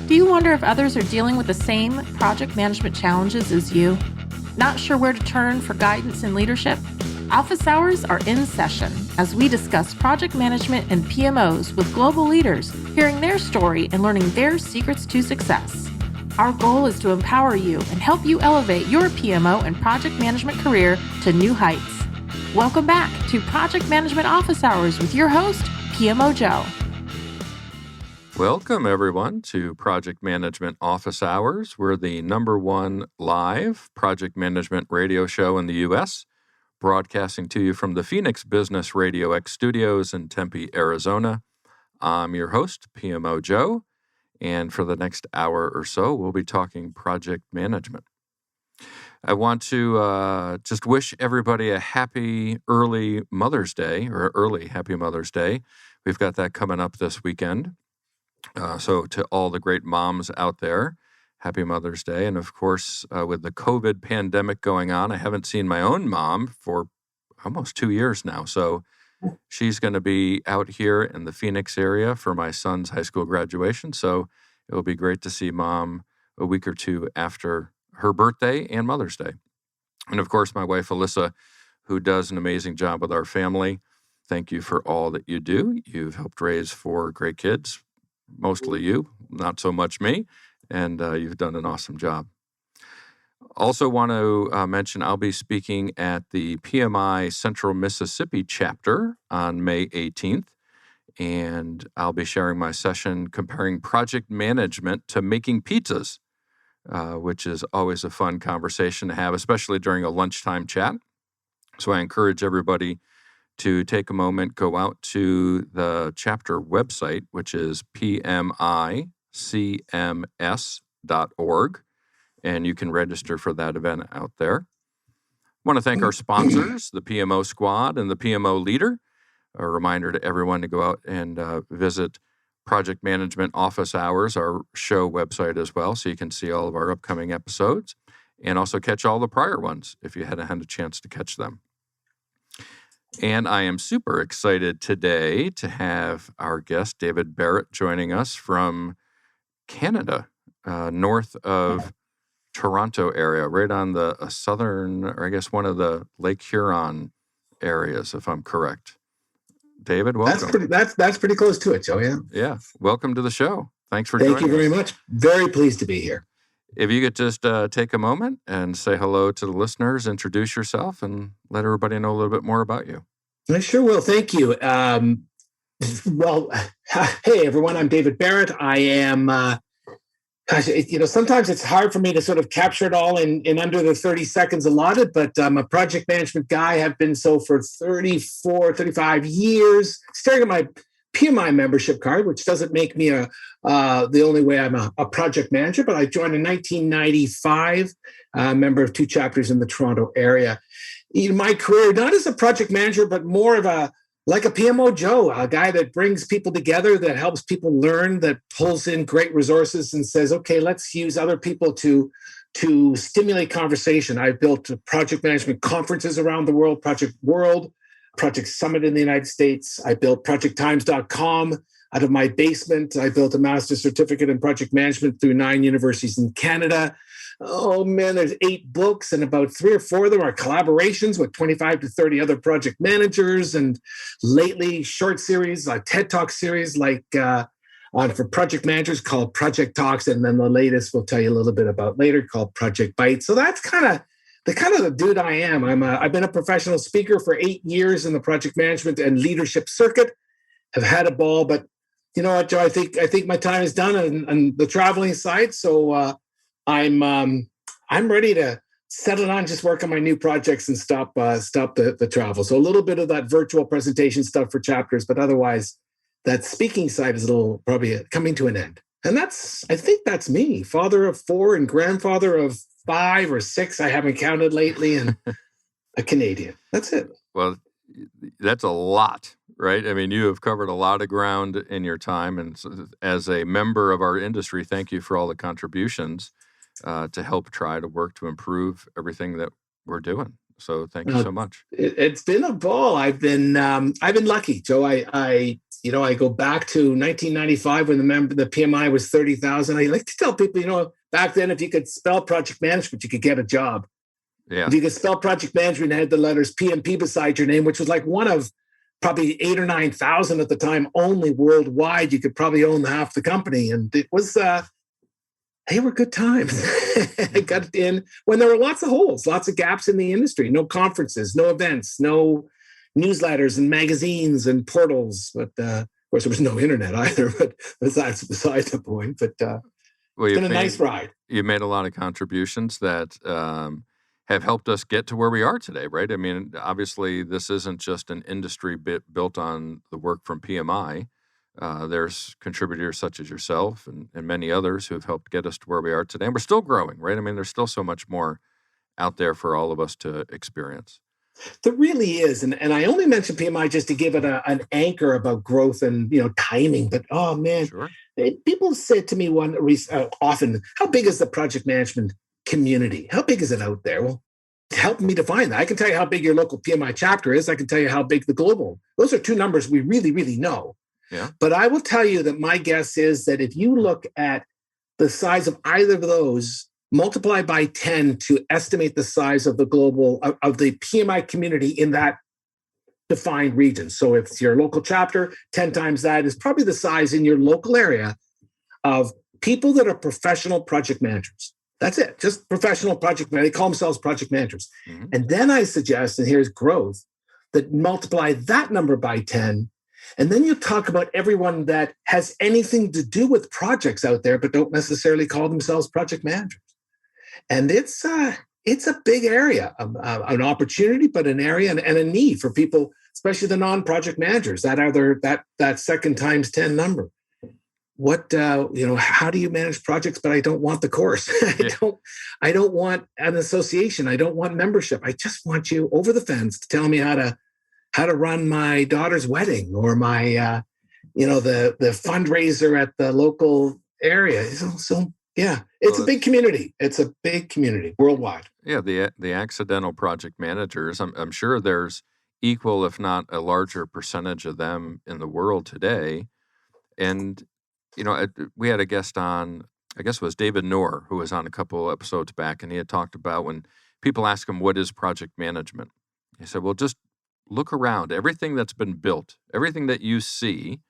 Do you wonder if others are dealing with the same project management challenges as you? Not sure where to turn for guidance and leadership? Office hours are in session as we discuss project management and PMOs with global leaders, hearing their story and learning their secrets to success. Our goal is to empower you and help you elevate your PMO and project management career to new heights. Welcome back to Project Management Office Hours with your host, PMO Joe. Welcome, everyone, to Project Management Office Hours. We're the #1 live project management radio show in the U.S., broadcasting to you from the Phoenix Business RadioX studios in Tempe, Arizona. I'm your host, PMO Joe, and for the next hour or so, we'll be talking project management. I want to just wish everybody a happy early Mother's Day, or early Happy Mother's Day. We've got that coming up this weekend. So to all the great moms out there, happy Mother's Day. And of course, with the COVID pandemic going on, I haven't seen my own mom for almost 2 years now. So she's going to be out here in the Phoenix area for my son's high school graduation. So it will be great to see Mom a week or two after her birthday and Mother's Day. And of course, my wife, Alyssa, who does an amazing job with our family. Thank you for all that you do. You've helped raise 4 great kids. Mostly you, not so much me, and you've done an awesome job. Also want to mention I'll be speaking at the PMI Central Mississippi chapter on May 18th, and I'll be sharing my session comparing project management to making pizzas, which is always a fun conversation to have, especially during a lunchtime chat. So I encourage everybody to take a moment, go out to the chapter website, which is pmicms.org, and you can register for that event out there. I want to thank our sponsors, the PMO Squad and the PMO Leader. A reminder to everyone to go out and visit Project Management Office Hours, our show website as well, so you can see all of our upcoming episodes and also catch all the prior ones if you hadn't had a chance to catch them. And I am super excited today to have our guest, David Barrett, joining us from Canada, north of Toronto area, right on the southern, or I guess one of the Lake Huron areas, if I'm correct. David, welcome. That's pretty close to it, Joe, yeah. Yeah, welcome to the show. Thanks for joining us. Thank you very much. Very pleased to be here. If you could just take a moment and say hello to the listeners, introduce yourself, and let everybody know a little bit more about you. I sure will. Thank you. Well, hey, everyone. I'm David Barrett. I am, sometimes it's hard for me to sort of capture it all in under the 30 seconds allotted, but I'm a project management guy. Have been so for 34, 35 years, staring at my PMI membership card, which doesn't make me the only way I'm a project manager, but I joined in 1995, member of 2 chapters in the Toronto area. My career, not as a project manager, but more of like a PMO Joe, a guy that brings people together, that helps people learn, that pulls in great resources and says, okay, let's use other people to stimulate conversation. I've built project management conferences around the world, Project World, Project Summit in the United States. I built projecttimes.com out of my basement. I built a master's certificate in project management through 9 universities in Canada. Oh man, there's 8 books, and about 3 or 4 of them are collaborations with 25 to 30 other project managers. And lately, short series, a TED Talk series like for project managers called Project Talks. And then the latest we'll tell you a little bit about later called Project Bites. So that's kind of the dude I am. I've been a professional speaker for 8 years in the project management and leadership circuit. Have had a ball, but you know what, Joe? I think my time is done on the traveling side. So I'm ready to settle down, just work on my new projects and stop the travel. So a little bit of that virtual presentation stuff for chapters, but otherwise, that speaking side is probably coming to an end. And I think that's me, father of 4 and grandfather of 5 or 6. I haven't counted lately, and a Canadian. That's it. Well, that's a lot, right? I mean, you have covered a lot of ground in your time. And as a member of our industry, thank you for all the contributions to help try to work to improve everything that we're doing. So thank you so much. It's been a ball. I've been lucky, Joe. I I go back to 1995 when the PMI was 30,000. I like to tell people, back then, if you could spell project management, you could get a job. Yeah. If you could spell project management and had the letters PMP beside your name, which was like one of probably 8 or 9,000 at the time, only worldwide, you could probably own half the company. And it was, they were good times. I got in when there were lots of holes, lots of gaps in the industry, no conferences, no events, no newsletters and magazines and portals. But of course, there was no internet either, but that's beside the point. But it's been a nice ride. You made a lot of contributions that have helped us get to where we are today, right? I mean, obviously, this isn't just an industry built on the work from PMI. There's contributors such as yourself and many others who have helped get us to where we are today. And we're still growing, right? I mean, there's still so much more out there for all of us to experience. There really is. And I only mention PMI just to give it an anchor about growth and, timing. But, oh, man, Sure. People said to me often, how big is the project management community? How big is it out there? Well, help me define that. I can tell you how big your local PMI chapter is. I can tell you how big the global. Those are two numbers we really, really know. Yeah. But I will tell you that my guess is that if you look at the size of either of those, multiply by 10 to estimate the size of the global, of the PMI community in that defined region. So if it's your local chapter, 10 times that is probably the size in your local area of people that are professional project managers. That's it. Just professional project managers. They call themselves project managers. Mm-hmm. And then I suggest, and here's growth, that multiply that number by 10. And then you talk about everyone that has anything to do with projects out there, but don't necessarily call themselves project managers. And it's a big area, an opportunity, but an area and a need for people, especially the non-project managers, that second times 10 number. What, how do you manage projects? But I don't want the course. I don't want an association. I don't want membership. I just want you over the fence to tell me how to run my daughter's wedding or my, the fundraiser at the local area. So yeah, it's a big community. It's a big community worldwide. Yeah, the accidental project managers, I'm sure there's equal, if not a larger percentage of them in the world today. And, we had a guest on, I guess it was David Noor, who was on a couple episodes back, and he had talked about when people ask him, what is project management? He said, well, just look around. Everything that's been built, everything that you see,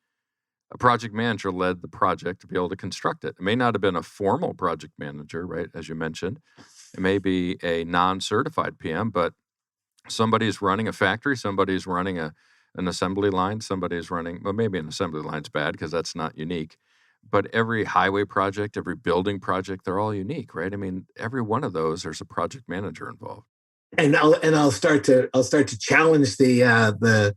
a project manager led the project to be able to construct it. It may not have been a formal project manager, right, as you mentioned. It may be a non-certified PM, but somebody's running a factory, somebody's running an assembly line, somebody's running, well, maybe an assembly line's bad because that's not unique. But every highway project, every building project, they're all unique, right? I mean, every one of those, there's a project manager involved. And I'll start to challenge the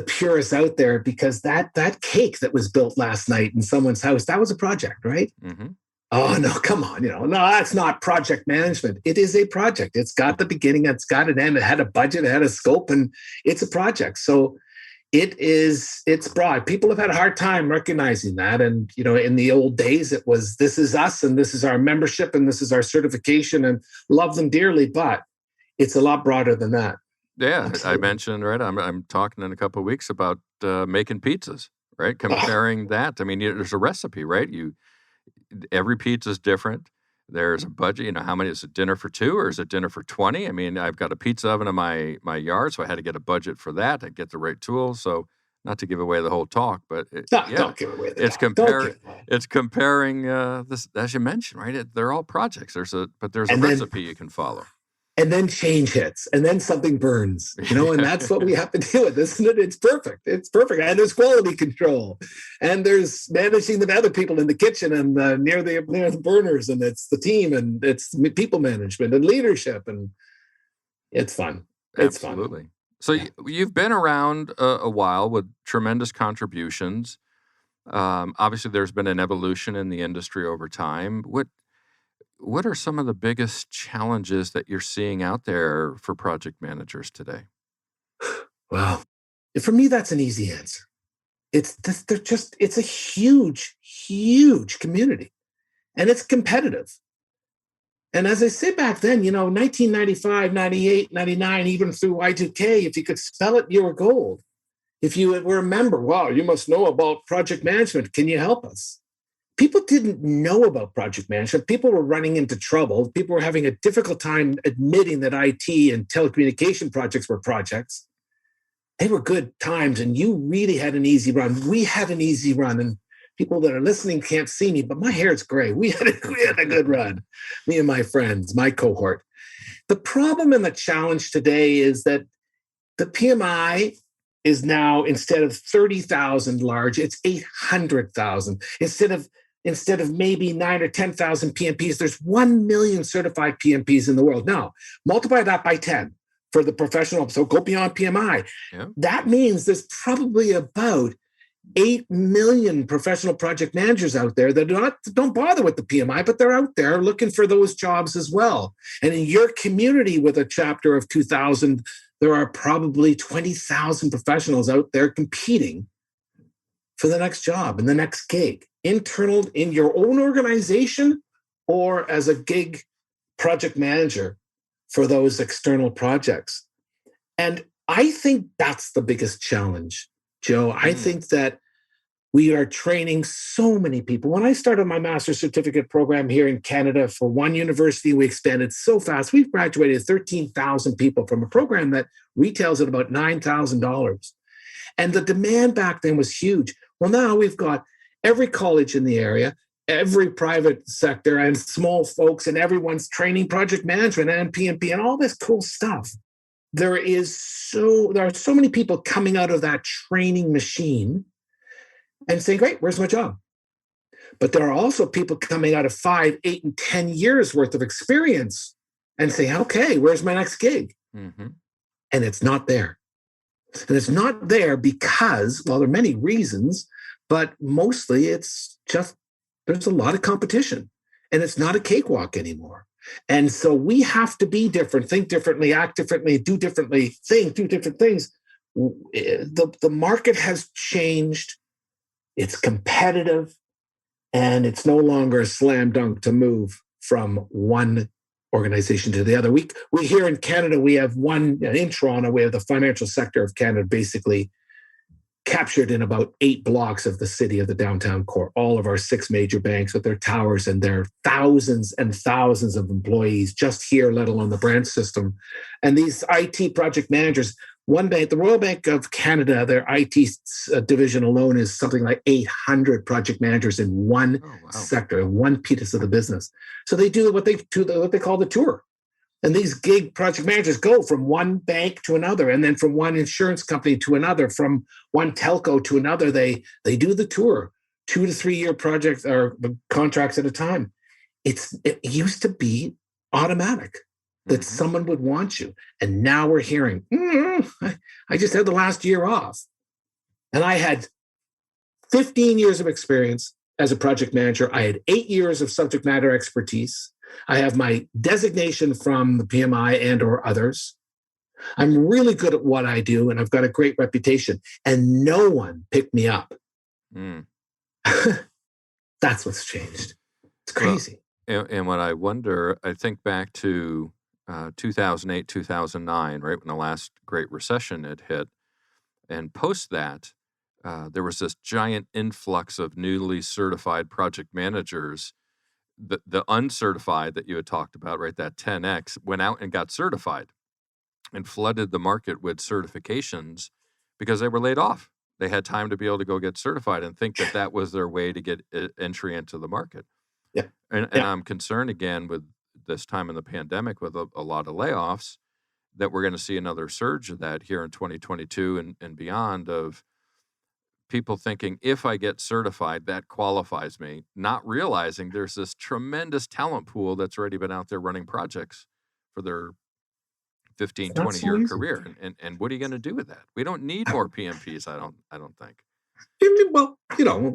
purists out there, because that cake that was built last night in someone's house, that was a project, right? Mm-hmm. Oh no, come on, no, that's not project management. It is a project. It's got the beginning, it's got an end, it had a budget, it had a scope, and it's a project. So it's broad. People have had a hard time recognizing that. And, in the old days, it was, this is us and this is our membership and this is our certification and love them dearly, but it's a lot broader than that. Yeah, Absolutely. I mentioned, right, I'm talking in a couple of weeks about making pizzas, right? Comparing that. I mean, there's a recipe, right? Every pizza is different. There's a budget. How many is it? Dinner for 2 or is it dinner for 20? I mean, I've got a pizza oven in my yard, so I had to get a budget for that. I get the right tools. So, not to give away the whole talk, but don't give away the talk. It's comparing this, as you mentioned, right? They're all projects. There's a recipe you can follow. And then change hits, and then something burns, and that's what we have to deal with, isn't it? It's perfect. It's perfect. And there's quality control, and there's managing the other people in the kitchen and near the burners, and it's the team, and it's people management and leadership, and it's fun. It's Absolutely. fun. So you've been around a while with tremendous contributions. Obviously, there's been an evolution in the industry over time. What are some of the biggest challenges that you're seeing out there for project managers today? Well, for me, that's an easy answer. It's a huge, huge community, and it's competitive. And as I said back then, 1995, 98, 99, even through Y2K, if you could spell it, you were gold. if you were a member, wow, you must know about project management. Can you help us? People didn't know about project management. People were running into trouble. People were having a difficult time admitting that IT and telecommunication projects were projects. They were good times, and you really had an easy run. We had an easy run, and people that are listening can't see me, but my hair is gray. We had a good run, me and my friends, my cohort. The problem and the challenge today is that the PMI is now, instead of 30,000 large, it's 800,000. Instead of maybe 9 or 10,000 PMPs, there's 1 million certified PMPs in the world. Now, multiply that by 10 for the professional. So go beyond PMI. Yeah. That means there's probably about 8 million professional project managers out there that don't bother with the PMI, but they're out there looking for those jobs as well. And in your community with a chapter of 2,000, there are probably 20,000 professionals out there competing for the next job and the next gig, internal in your own organization or as a gig project manager for those external projects. And I think that's the biggest challenge, Joe. I think that we are training so many people. When I started my master's certificate program here in Canada for one university, we expanded so fast. We've graduated 13,000 people from a program that retails at about $9,000. And the demand back then was huge. Well, now we've got every college in the area, every private sector and small folks, and everyone's training project management and PMP and all this cool stuff. There are so many people coming out of that training machine and saying, great, where's my job? But there are also people coming out of 5, 8, and 10 years worth of experience and saying, okay, where's my next gig? Mm-hmm. And it's not there. And it's not there because, well, there are many reasons, but mostly it's just there's a lot of competition and it's not a cakewalk anymore. And so we have to be different, think differently, act differently, do differently, do different things. The market has changed. It's competitive, and it's no longer a slam dunk to move from one organization to the other. We here in Canada, we have in Toronto, we have the financial sector of Canada basically captured in about 8 blocks of the city of the downtown core. All of our 6 major banks with their towers and their thousands and thousands of employees just here, let alone the branch system. And these IT project managers, one bank, the Royal Bank of Canada, their IT division alone is something like 800 project managers in one sector, in one piece of the business. So they do what they call the tour. And these gig project managers go from one bank to another, and then from one insurance company to another, from one telco to another. They do the tour, 2 to 3 year projects or contracts at a time. It used to be automatic that someone would want you. And now we're hearing, I just had the last year off. And I had 15 years of experience as a project manager. I had 8 years of subject matter expertise. I have my designation from the PMI and or others. I'm really good at what I do, and I've got a great reputation. And no one picked me up. That's what's changed. It's crazy. Well, and when I wonder, I think back to 2008, 2009, right, when the last Great Recession had hit. And post that, there was this giant influx of newly certified project managers. The uncertified that you had talked about, right, that 10X, went out and got certified and flooded the market with certifications because they were laid off. They had time to be able to go get certified and think that that was their way to get entry into the market. Yeah. And I'm concerned again with this time in the pandemic with a lot of layoffs that we're going to see another surge of that here in 2022 and beyond, of people thinking, if I get certified, that qualifies me, not realizing there's this tremendous talent pool that's already been out there running projects for their 15, 20-year career. And what are you going to do with that? We don't need more PMPs, I don't think. Well,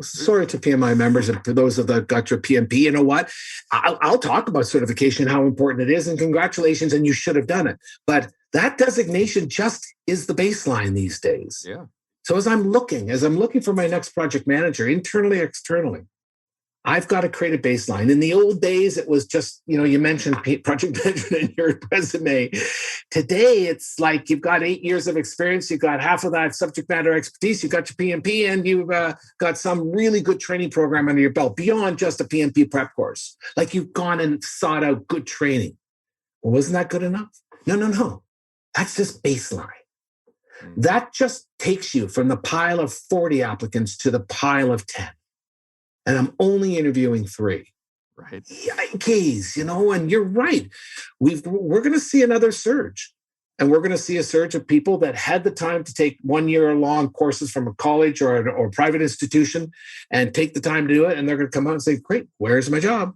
sorry to PMI members and to those that got your PMP. You know what? I'll talk about certification, how important it is, and congratulations, and you should have done it. But that designation just is the baseline these days. Yeah. So as I'm looking for my next project manager, internally, externally, I've got to create a baseline. In the old days, it was just, you mentioned project management in your resume. Today, it's like you've got 8 years of experience, you've got half of that subject matter expertise, you've got your PMP, and you've got some really good training program under your belt beyond just a PMP prep course. Like you've gone and sought out good training. Well, wasn't that good enough? No. That's just baseline. That just takes you from the pile of 40 applicants to the pile of 10. And I'm only interviewing 3. Right. Yikes, and you're right. We're going to see another surge. And we're going to see a surge of people that had the time to take 1-year-long courses from a college or a private institution and take the time to do it. And they're going to come out and say, great, where's my job?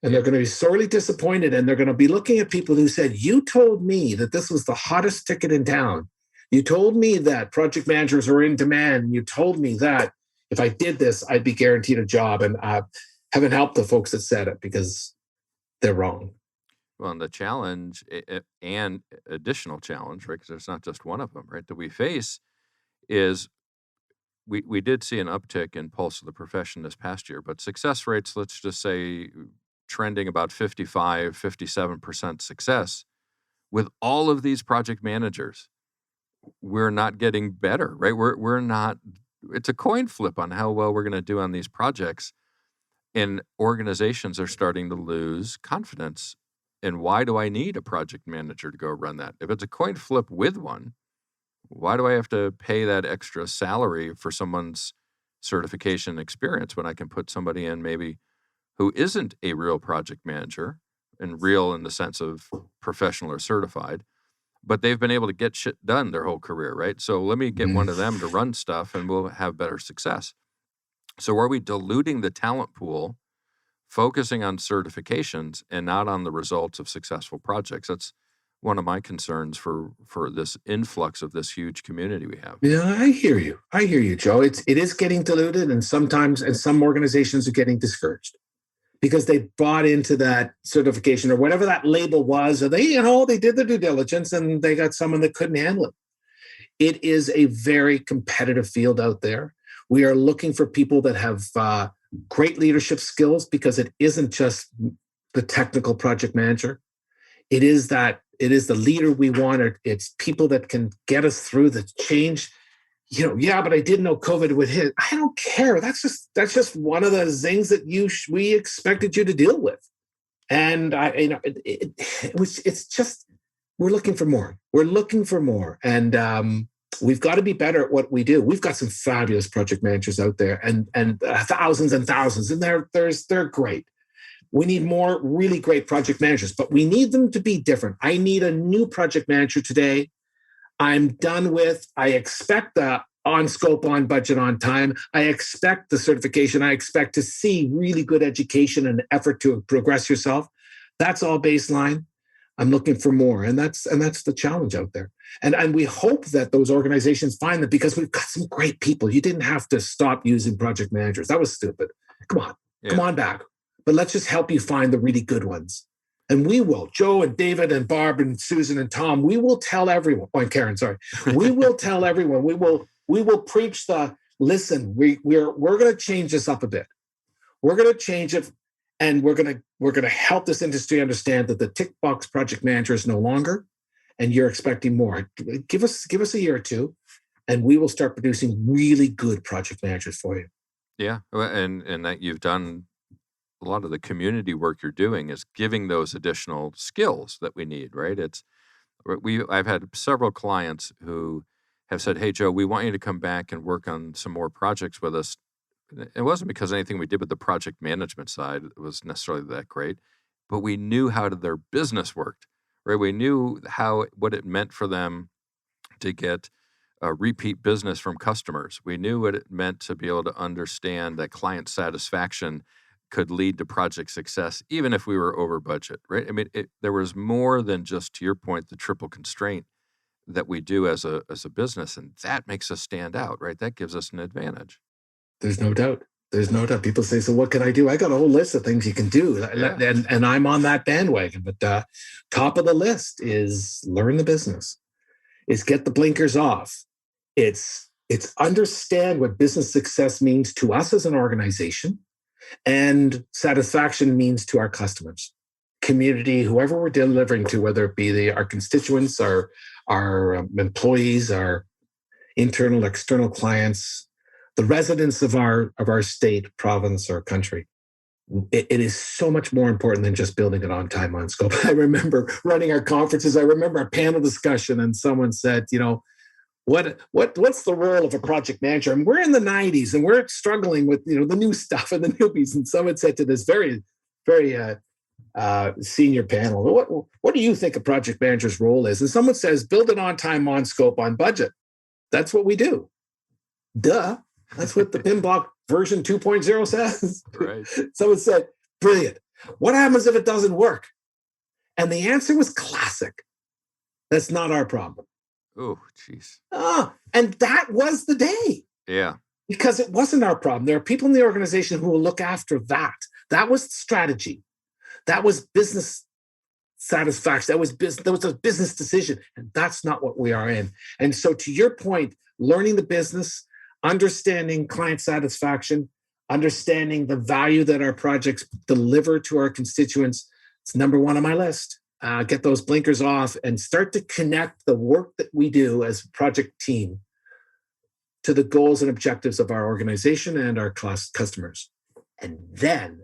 And they're going to be sorely disappointed. And they're going to be looking at people who said, you told me that this was the hottest ticket in town. You told me that project managers were in demand. You told me that if I did this, I'd be guaranteed a job. And I haven't helped the folks that said it because they're wrong. Well, and the challenge and additional challenge, right, because there's not just one of them, right, that we face is we did see an uptick in pulse of the profession this past year, but success rates, let's just say, trending about 55, 57% success. With all of these project managers, we're not getting better, right? We're not, it's a coin flip on how well we're going to do on these projects. And organizations are starting to lose confidence. And why do I need a project manager to go run that? If it's a coin flip with one, why do I have to pay that extra salary for someone's certification experience when I can put somebody in maybe who isn't a real project manager, and real in the sense of professional or certified, but they've been able to get shit done their whole career, right? So let me get one of them to run stuff and we'll have better success. So are we diluting the talent pool, focusing on certifications and not on the results of successful projects? That's one of my concerns for this influx of this huge community we have. Yeah, I hear you, Joe. It is getting diluted, and sometimes, and some organizations are getting discouraged because they bought into that certification or whatever that label was, or they did the due diligence and they got someone that couldn't handle it. It is a very competitive field out there. We are looking for people that have great leadership skills, because it isn't just the technical project manager. It is the leader we want. It's people that can get us through the change. But I didn't know COVID would hit. I don't care. That's just one of the things that we expected you to deal with. And it's just, we're looking for more. We're looking for more. And we've got to be better at what we do. We've got some fabulous project managers out there, and thousands and thousands, and they're great. We need more really great project managers, but we need them to be different. I need a new project manager today. I'm done with, I expect the on scope, on budget, on time. I expect the certification. I expect to see really good education and effort to progress yourself. That's all baseline. I'm looking for more. And that's the challenge out there. And we hope that those organizations find that, because we've got some great people. You didn't have to stop using project managers. That was stupid. Come on back. But let's just help you find the really good ones. And we will, Joe and David and Barb and Susan and Tom, we will tell everyone, and Karen, sorry. We will tell everyone, we will preach listen, we're going to change this up a bit. We're going to change it, and we're going to help this industry understand that the tick box project manager is no longer, and you're expecting more. Give us a year or two, and we will start producing really good project managers for you. Yeah, and that you've done a lot of the community work you're doing is giving those additional skills that we need, right? I've had several clients who have said, "Hey, Joe, we want you to come back and work on some more projects with us." It wasn't because anything we did with the project management side was necessarily that great, but we knew how their business worked, right? We knew what it meant for them to get repeat business from customers. We knew what it meant to be able to understand that client satisfaction could lead to project success, even if we were over budget, right? I mean, there was more than just, to your point, the triple constraint that we do as a business, and that makes us stand out, right? That gives us an advantage. There's no doubt. People say, so what can I do? I got a whole list of things you can do. Yeah. And I'm on that bandwagon. But top of the list is learn the business. It's get the blinkers off. It's understand what business success means to us as an organization. And satisfaction means to our customers, community, whoever we're delivering to, whether it be our constituents, our employees, our internal, external clients, the residents of our state, province, or country. It is so much more important than just building it on time, on scope. I remember running our conferences. I remember a panel discussion, and someone said, what's the role of a project manager? And we're in the 90s, and we're struggling with the new stuff and the newbies. And someone said to this very, very senior panel, what do you think a project manager's role is? And someone says, build it on time, on scope, on budget. That's what we do. Duh. That's what the PMBOK version 2.0 says. Right. Someone said, brilliant. What happens if it doesn't work? And the answer was classic. That's not our problem. Oh, jeez. And that was the day. Yeah. Because it wasn't our problem. There are people in the organization who will look after that. That was strategy. That was business satisfaction. That was a business decision. And that's not what we are in. And so to your point, learning the business, understanding client satisfaction, understanding the value that our projects deliver to our constituents, it's number one on my list. Get those blinkers off and start to connect the work that we do as a project team to the goals and objectives of our organization and our customers. And then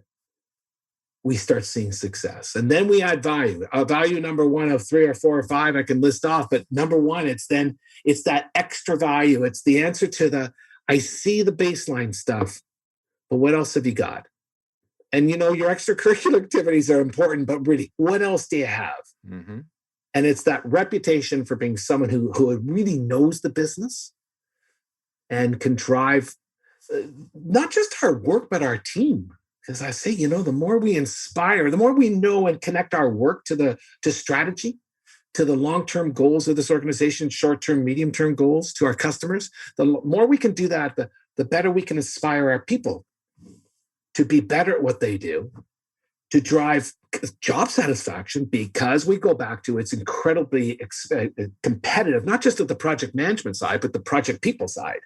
we start seeing success. And then we add value. Value number one of 3 or 4 or 5 I can list off, but number one, it's that extra value. It's the answer to I see the baseline stuff, but what else have you got? And your extracurricular activities are important, but really, what else do you have? Mm-hmm. And it's that reputation for being someone who really knows the business and can drive not just our work, but our team. Because I say, the more we inspire, the more we know and connect our work to strategy, to the long-term goals of this organization, short-term, medium-term goals, to our customers, the more we can do that, the better we can inspire our people to be better at what they do, to drive job satisfaction, because we go back to it's incredibly competitive, not just at the project management side, but the project people side.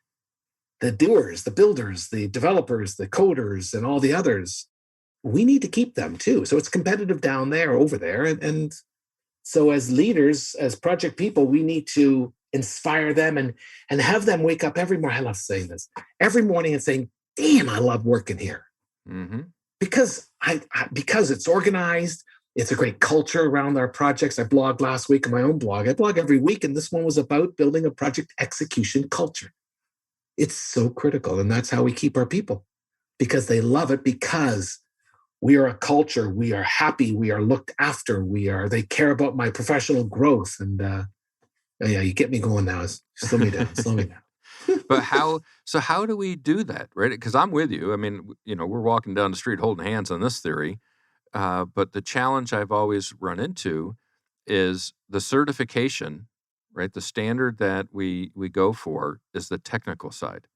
The doers, the builders, the developers, the coders, and all the others, we need to keep them too. So it's competitive down there, over there. And so as leaders, as project people, we need to inspire them and have them wake up every morning. I love saying this, every morning and saying, damn, I love working here. Mm-hmm. Because because it's organized. It's a great culture around our projects. I blogged last week on my own blog. I blog every week, and this one was about building a project execution culture. It's so critical, and that's how we keep our people, because they love it, because we are a culture. We are happy. We are looked after. They care about my professional growth. And yeah, you get me going now. Slow me down. Slow me down. But how do we do that, right? Because I'm with you. I mean, we're walking down the street holding hands on this theory. But the challenge I've always run into is the certification, right? The standard that we go for is the technical side.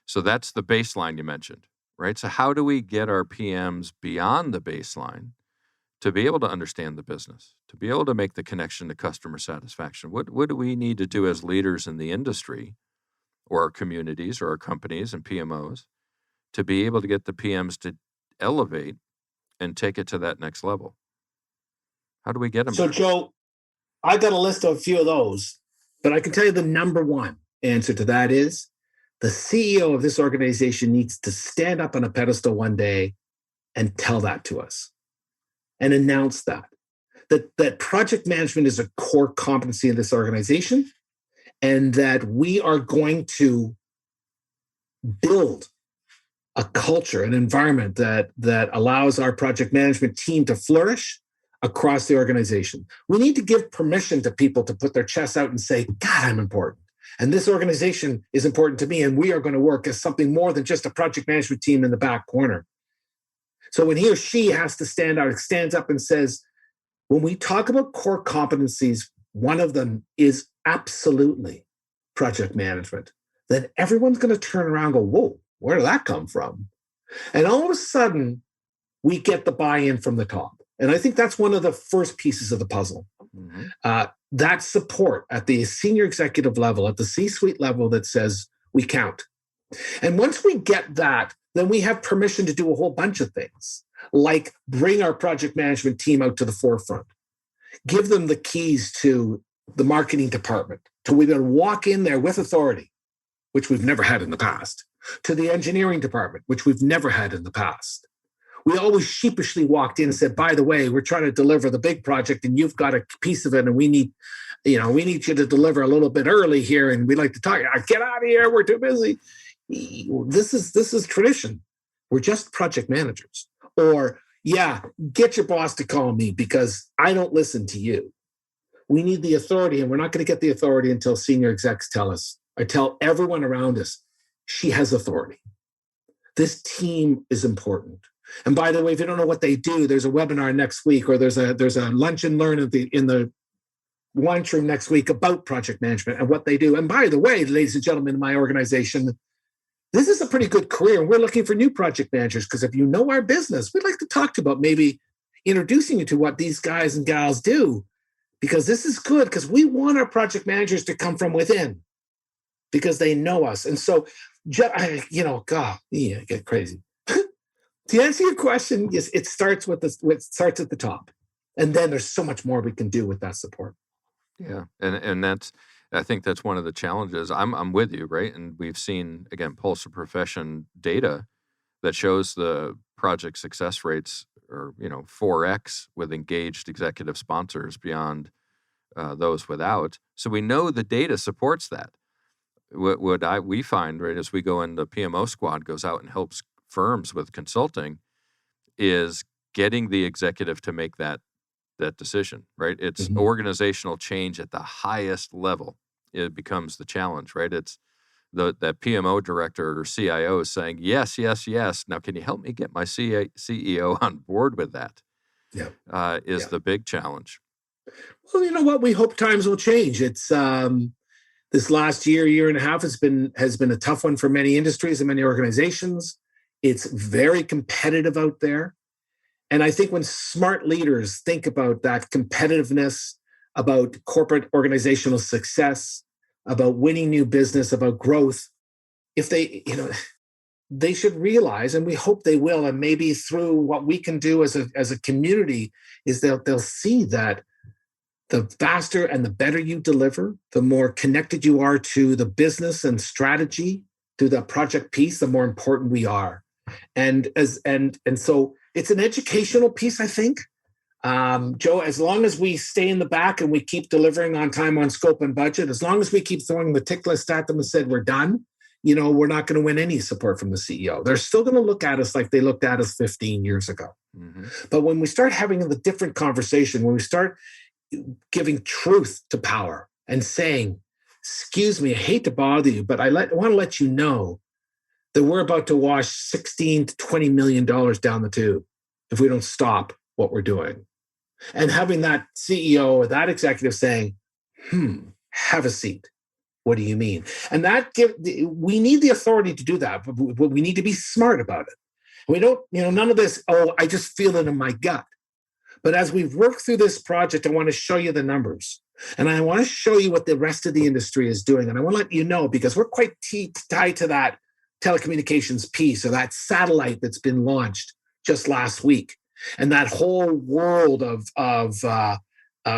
So that's the baseline you mentioned, right? So how do we get our PMs beyond the baseline to be able to understand the business, to be able to make the connection to customer satisfaction? What do we need to do as leaders in the industry, or our communities, or our companies and PMOs, to be able to get the PMs to elevate and take it to that next level? How do we get them? So, Joe, I got a list of a few of those, but I can tell you the number one answer to that is the CEO of this organization needs to stand up on a pedestal one day and tell that to us and announce that project management is a core competency in this organization, and that we are going to build a culture, an environment that allows our project management team to flourish across the organization. We need to give permission to people to put their chests out and say, God, I'm important. And this organization is important to me, and we are going to work as something more than just a project management team in the back corner. So when he or she has to stand out, it stands up and says, when we talk about core competencies, one of them is absolutely project management. Then everyone's going to turn around and go, whoa, where did that come from? And all of a sudden, we get the buy-in from the top. And I think that's one of the first pieces of the puzzle. Mm-hmm. That support at the senior executive level, at the C-suite level, that says we count. And once we get that, then we have permission to do a whole bunch of things, like bring our project management team out to the forefront, give them the keys to the marketing department, to we can walk in there with authority, which we've never had in the past, to the engineering department, which we've never had in the past. We always sheepishly walked in and said, by the way, we're trying to deliver the big project and you've got a piece of it and we need you to deliver a little bit early here and we'd like to talk. Get out of here, we're too busy. This is tradition. We're just project managers. Or, yeah, get your boss to call me because I don't listen to you. We need the authority, and we're not going to get the authority until senior execs tell us, or tell everyone around us, she has authority. This team is important. And by the way, if you don't know what they do, there's a webinar next week, or there's a lunch and learn in the lunchroom next week about project management and what they do. And by the way, ladies and gentlemen, in my organization, this is a pretty good career. We're looking for new project managers because if you know our business, we'd like to talk to you about maybe introducing you to what these guys and gals do, because this is good because we want our project managers to come from within because they know us. And so, God, yeah, get crazy. To answer your question, yes, it starts at the top, and then there's so much more we can do with that support. Yeah, and I think that's one of the challenges. I'm with you, right? And we've seen again Pulse of Profession data that shows the project success rates are 4x with engaged executive sponsors beyond those without. So we know the data supports that. What we find, right, as we go in, the PMO squad goes out and helps firms with consulting, is getting the executive to make that decision, right? It's organizational change at the highest level. It becomes the challenge, right? It's that PMO director or CIO is saying, yes, yes, yes. Now, can you help me get my CEO on board with that? Yeah. Is the big challenge. Well, you know what? We hope times will change. It's this last year and a half has been a tough one for many industries and many organizations. It's very competitive out there. And I think when smart leaders think about that competitiveness, about corporate organizational success, about winning new business, about growth, if they should realize, and we hope they will, and maybe through what we can do as a community, is they'll see that the faster and the better you deliver, the more connected you are to the business and strategy, to the project piece, the more important we are. And so it's an educational piece, I think. Joe, as long as we stay in the back and we keep delivering on time, on scope and budget, as long as we keep throwing the tick list at them and said we're done, we're not going to win any support from the CEO. They're still going to look at us like they looked at us 15 years ago. Mm-hmm. But when we start having the different conversation, when we start giving truth to power and saying, excuse me, I hate to bother you, but I want to let you know that we're about to wash $16 to $20 million down the tube if we don't stop what we're doing. And having that CEO or that executive saying, have a seat. What do you mean? And we need the authority to do that, but we need to be smart about it. We don't, none of this, I just feel it in my gut. But as we've worked through this project, I want to show you the numbers. And I want to show you what the rest of the industry is doing. And I want to let you know, because we're quite tied to that telecommunications piece, or that satellite that's been launched just last week, and that whole world of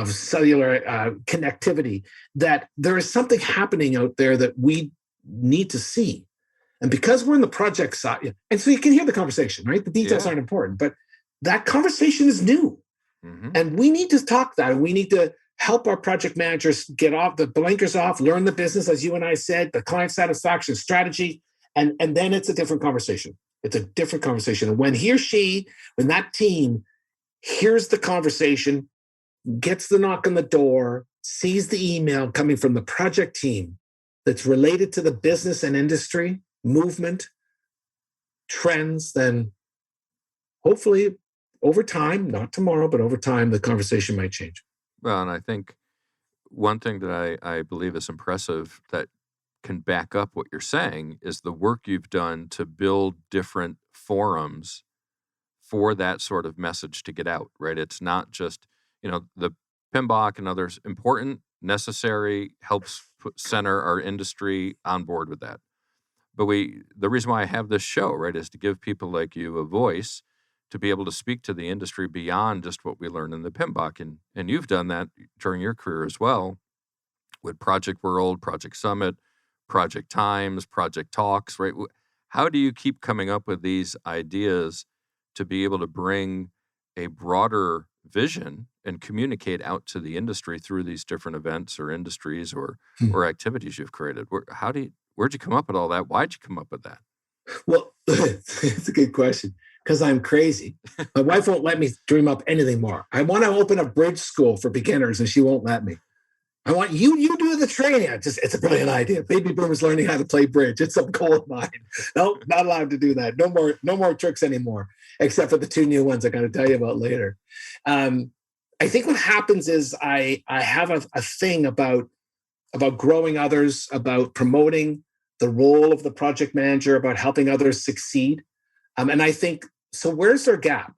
cellular connectivity, that there is something happening out there that we need to see. And because we're in the project side, and so you can hear the conversation, right? The details aren't important, but that conversation is new. Mm-hmm. And we need to talk that, and we need to help our project managers get off the blinkers off, learn the business, as you and I said, the client satisfaction strategy. And then it's a different conversation. It's a different conversation. And when that team hears the conversation, gets the knock on the door, sees the email coming from the project team that's related to the business and industry, movement, trends, then hopefully over time, not tomorrow, but over time, the conversation might change. Well, and I think one thing that I believe is impressive that can back up what you're saying is the work you've done to build different forums for that sort of message to get out, right? It's not just, the PMBOK and others, important, necessary, helps center our industry on board with that. But the reason why I have this show, right, is to give people like you a voice to be able to speak to the industry beyond just what we learn in the PMBOK. And you've done that during your career as well with Project World, Project Summit, Project Times, Project Talks, right? How do you keep coming up with these ideas to be able to bring a broader vision and communicate out to the industry through these different events or industries or activities you've created? Where'd you come up with all that? Why'd you come up with that? Well, it's a good question because I'm crazy. My wife won't let me dream up anything more. I want to open a bridge school for beginners and she won't let me. I want you do the training. It's a brilliant idea. Baby boomers learning how to play bridge. It's a goal of mine. No, not allowed to do that. No more tricks anymore, except for the 2 new ones I'm going to tell you about later. I think what happens is I have a thing about growing others, about promoting the role of the project manager, about helping others succeed. And I think, so where's their gap?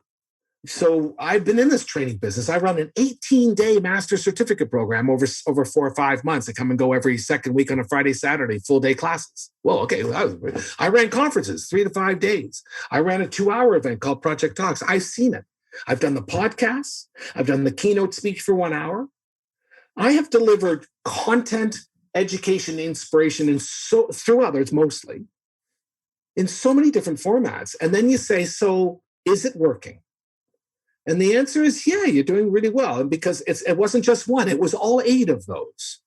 So I've been in this training business. I run an 18-day master certificate program over 4 or 5 months. I come and go every second week on a Friday, Saturday, full day classes. Well, okay. I ran conferences 3 to 5 days. I ran a 2-hour event called Project Talks. I've seen it. I've done the podcasts. I've done the keynote speech for 1 hour. I have delivered content, education, inspiration, and so through others mostly, in so many different formats. And then you say, so is it working? And the answer is, yeah, you're doing really well. And because it wasn't just one, it was all 8 of those.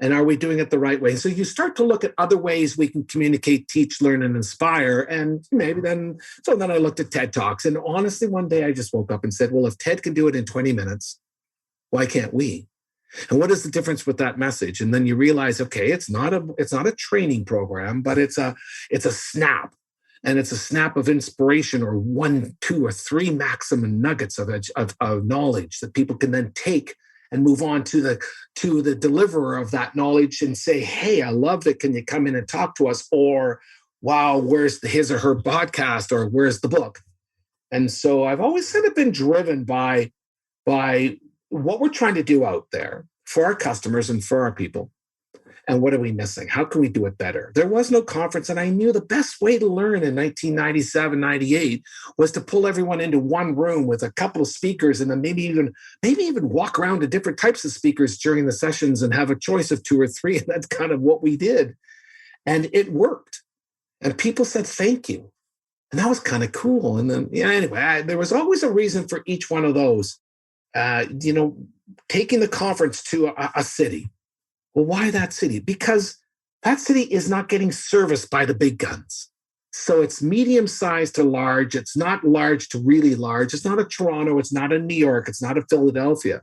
And are we doing it the right way? So you start to look at other ways we can communicate, teach, learn, and inspire. And then I looked at TED Talks. And honestly, one day I just woke up and said, well, if TED can do it in 20 minutes, why can't we? And what is the difference with that message? And then you realize, okay, it's not a training program, but it's a snap. And it's a snap of inspiration or 1, 2, or 3 maximum nuggets of knowledge that people can then take and move on to the deliverer of that knowledge and say, hey, I loved it. Can you come in and talk to us? Or, wow, where's his or her podcast? Or where's the book? And so I've always kind of been driven by what we're trying to do out there for our customers and for our people. And what are we missing? How can we do it better? There was no conference, and I knew the best way to learn in 1997, 98 was to pull everyone into one room with a couple of speakers, and then maybe even walk around to different types of speakers during the sessions and have a choice of 2 or 3. And that's kind of what we did. And it worked. And people said, thank you. And that was kind of cool. And then, anyway, there was always a reason for each one of those. Taking the conference to a city. Well, why that city? Because that city is not getting serviced by the big guns. So it's medium-sized to large. It's not large to really large. It's not a Toronto. It's not a New York. It's not a Philadelphia.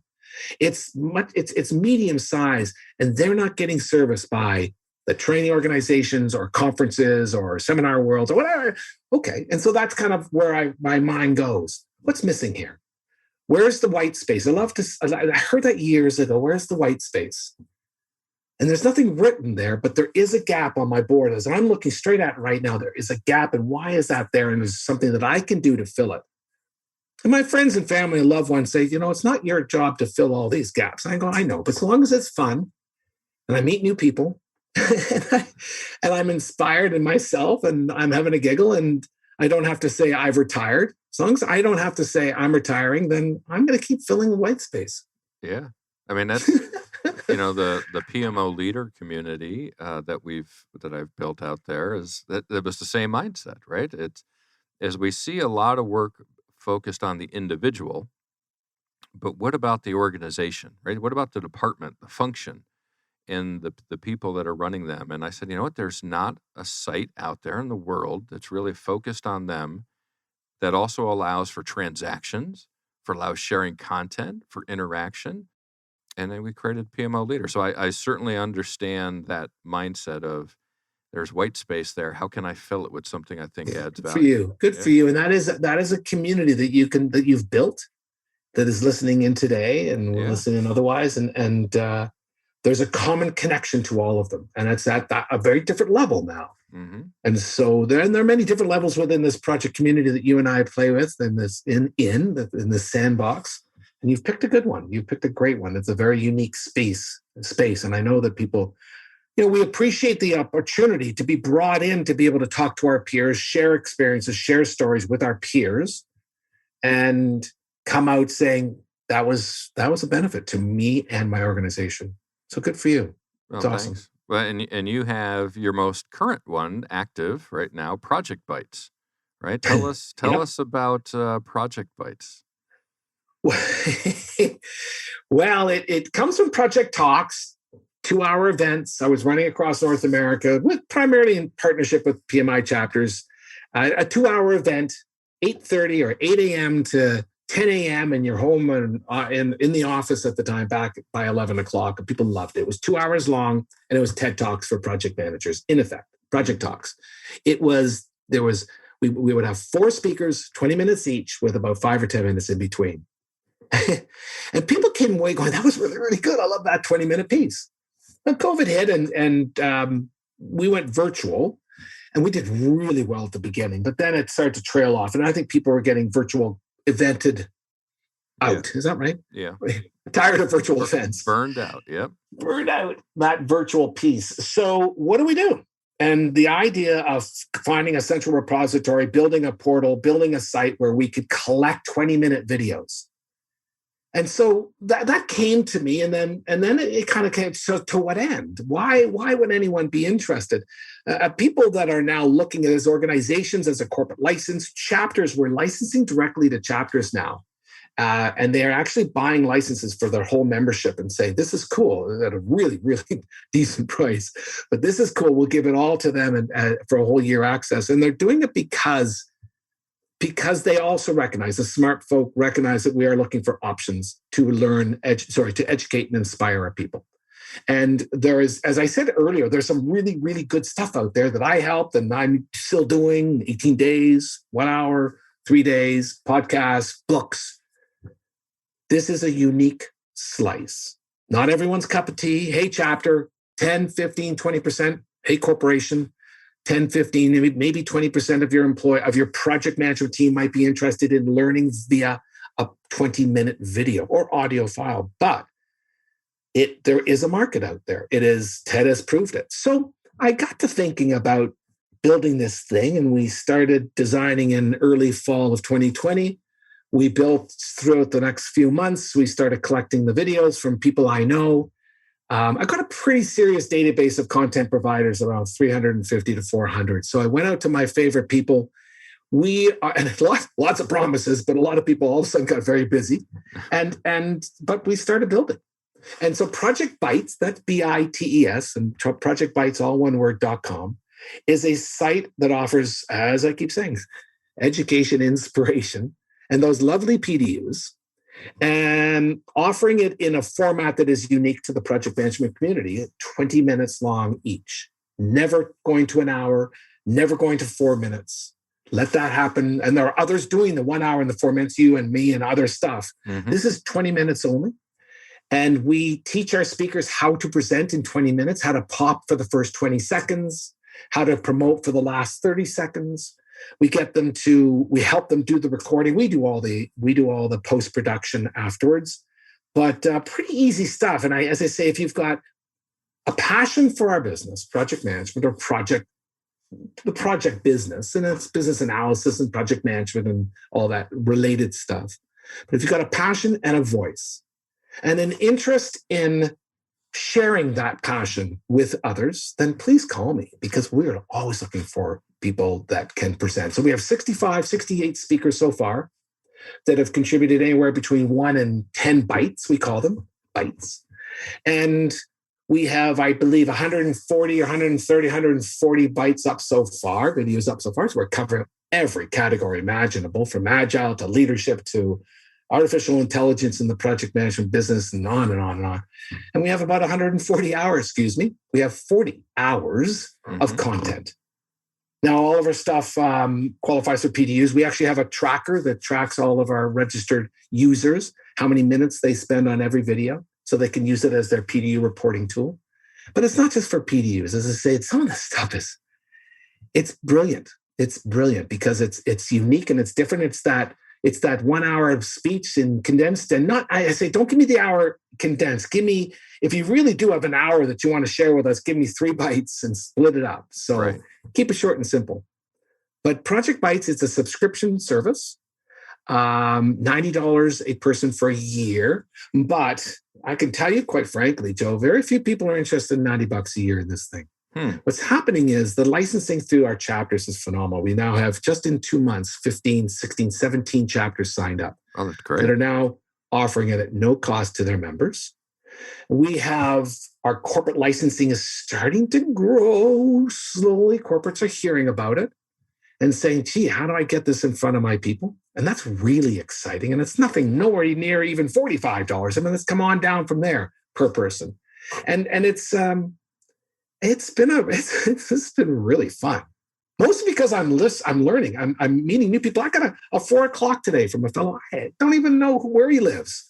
It's medium-sized, and they're not getting serviced by the training organizations or conferences or seminar worlds or whatever. Okay, and so that's kind of where my mind goes. What's missing here? Where's the white space? I heard that years ago. Where's the white space? And there's nothing written there, but there is a gap on my board. As I'm looking straight at right now, there is a gap. And why is that there? And there's something that I can do to fill it. And my friends and family and loved ones say, it's not your job to fill all these gaps. And I go, I know, but as long as it's fun and I meet new people and I'm inspired in myself and I'm having a giggle and I don't have to say I've retired. As long as I don't have to say I'm retiring, then I'm going to keep filling the white space. Yeah. I mean, that's, the PMO leader community that I've built out there is that it was the same mindset, right? It's as we see a lot of work focused on the individual, but what about the organization, right? What about the department, the function, and the people that are running them? And I said, you know what? There's not a site out there in the world that's really focused on them that also allows for transactions, allows sharing content, for interaction. And then we created PMO Leader. So I certainly understand that mindset of there's white space there. How can I fill it with something I think adds value? For you. Good for you. And that is a community that you've built that is listening in today and listening in otherwise. And there's a common connection to all of them. And it's at a very different level now. Mm-hmm. And so there are many different levels within this project community that you and I play with in this sandbox. And you've picked a good one. You've picked a great one. It's a very unique space. And I know that people we appreciate the opportunity to be brought in to be able to talk to our peers, share experiences, share stories with our peers, and come out saying that was a benefit to me and my organization. So good for you. Well, It's awesome. thanks. Well, and you have your most current one active right now, Project Bites, right? Tell us Yep. about Project Bites. Well, it comes from Project Talks, 2-hour events. I was running across North America, primarily in partnership with PMI chapters. A 2-hour event, 8:30 or 8 a.m. to 10 a.m. and you're home and in the office at the time, back by 11 o'clock. And people loved it. It was 2 hours long, and it was TED Talks for project managers. In effect, Project Talks. We would have 4 speakers, 20 minutes each, with about 5 or 10 minutes in between. And people came away going, that was really, really good. I love that 20-minute piece. But COVID hit, and we went virtual, and we did really well at the beginning. But then it started to trail off, and I think people were getting virtual evented out. Yeah. Is that right? Yeah. Tired of virtual events. Burned out. Yep. Burned out that virtual piece. So what do we do? And the idea of finding a central repository, building a portal, building a site where we could collect 20-minute videos. And so that came to me, and then it kind of came. So to what end? Why would anyone be interested? People that are now looking at as organizations, as a corporate license, chapters, we're licensing directly to chapters now, and they are actually buying licenses for their whole membership and saying, "This is cool at a really, really decent price, but this is cool. We'll give it all to them and for a whole year access." And they're doing it because they also recognize, the smart folk recognize, that we are looking for options to to educate and inspire our people. And there is, as I said earlier, there's some really, really good stuff out there that I helped and I'm still doing. 18 days, 1 hour, 3 days, podcasts, books. This is a unique slice. Not everyone's cup of tea. Hey, chapter, 10, 15, 20%. Hey, corporation, 10, 15, maybe 20% of your project management team might be interested in learning via a 20-minute video or audio file. But there is a market out there. TED has proved it. So I got to thinking about building this thing, and we started designing in early fall of 2020. We built throughout the next few months. We started collecting the videos from people I know. I got a pretty serious database of content providers, around 350 to 400. So I went out to my favorite people. And lots of promises, but a lot of people all of a sudden got very busy. But we started building. And so Project Bites, that's BITES, and Project Bites, all one word.com, is a site that offers, as I keep saying, education, inspiration, and those lovely PDUs, and offering it in a format that is unique to the project management community, 20 minutes long each, never going to an hour, never going to 4 minutes. Let that happen. And there are others doing the 1 hour and the 4 minutes, you and me and other stuff. Mm-hmm. This is 20 minutes only. And we teach our speakers how to present in 20 minutes, how to pop for the first 20 seconds, how to promote for the last 30 seconds. We help them do the recording. We do all the post-production afterwards, but pretty easy stuff. And as I say, if you've got a passion for our business, project management, or the project business, and it's business analysis and project management and all that related stuff. But if you've got a passion and a voice and an interest in sharing that passion with others, then please call me, because we're always looking for people that can present. So we have 68 speakers so far that have contributed anywhere between 1 and 10 bites. We call them bites. And we have, I believe, 140 or 130, 140 bites up so far, videos up so far. So we're covering every category imaginable, from agile to leadership to artificial intelligence in the project management business, and on and on and on. And we have about 140 hours, we have 40 hours of content. Now, all of our stuff qualifies for PDUs. We actually have a tracker that tracks all of our registered users, how many minutes they spend on every video, so they can use it as their PDU reporting tool. But it's not just for PDUs. As I say, some of the stuff it's brilliant. It's brilliant because it's unique and it's different. It's that It's that 1 hour of speech and condensed, and not, I say, don't give me the hour condensed. Give me, if you really do have an hour that you want to share with us, give me 3 bites and split it up. So keep it short and simple. But Project Bites, it's a subscription service, $90 a person for a year. But I can tell you, quite frankly, Joe, very few people are interested in $90 a year in this thing. What's happening is the licensing through our chapters is phenomenal. We now have, just in 2 months, 15, 16, 17 chapters signed up. Oh, that's great. That are now offering it at no cost to their members. We have our corporate licensing is starting to grow slowly. Corporates are hearing about it and saying, gee, how do I get this in front of my people? And that's really exciting. And it's nothing, nowhere near even $45. I mean, let's come on down from there per person. And it's been really fun. Mostly because I'm learning. I'm meeting new people. I got a 4:00 today from a fellow. I don't even know where he lives.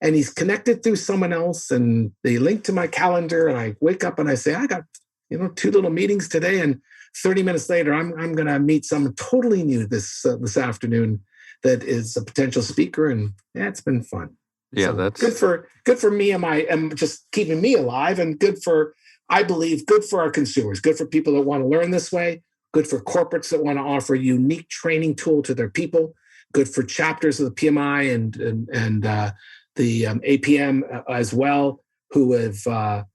And he's connected through someone else, and they link to my calendar. And I wake up and I say, I got 2 little meetings today. And 30 minutes later, I'm going to meet someone totally new this afternoon that is a potential speaker. And it's been fun. Yeah, so that's good for me and just keeping me alive, and I believe good for our consumers, good for people that want to learn this way, good for corporates that want to offer a unique training tool to their people, good for chapters of the PMI and the APM as well, who are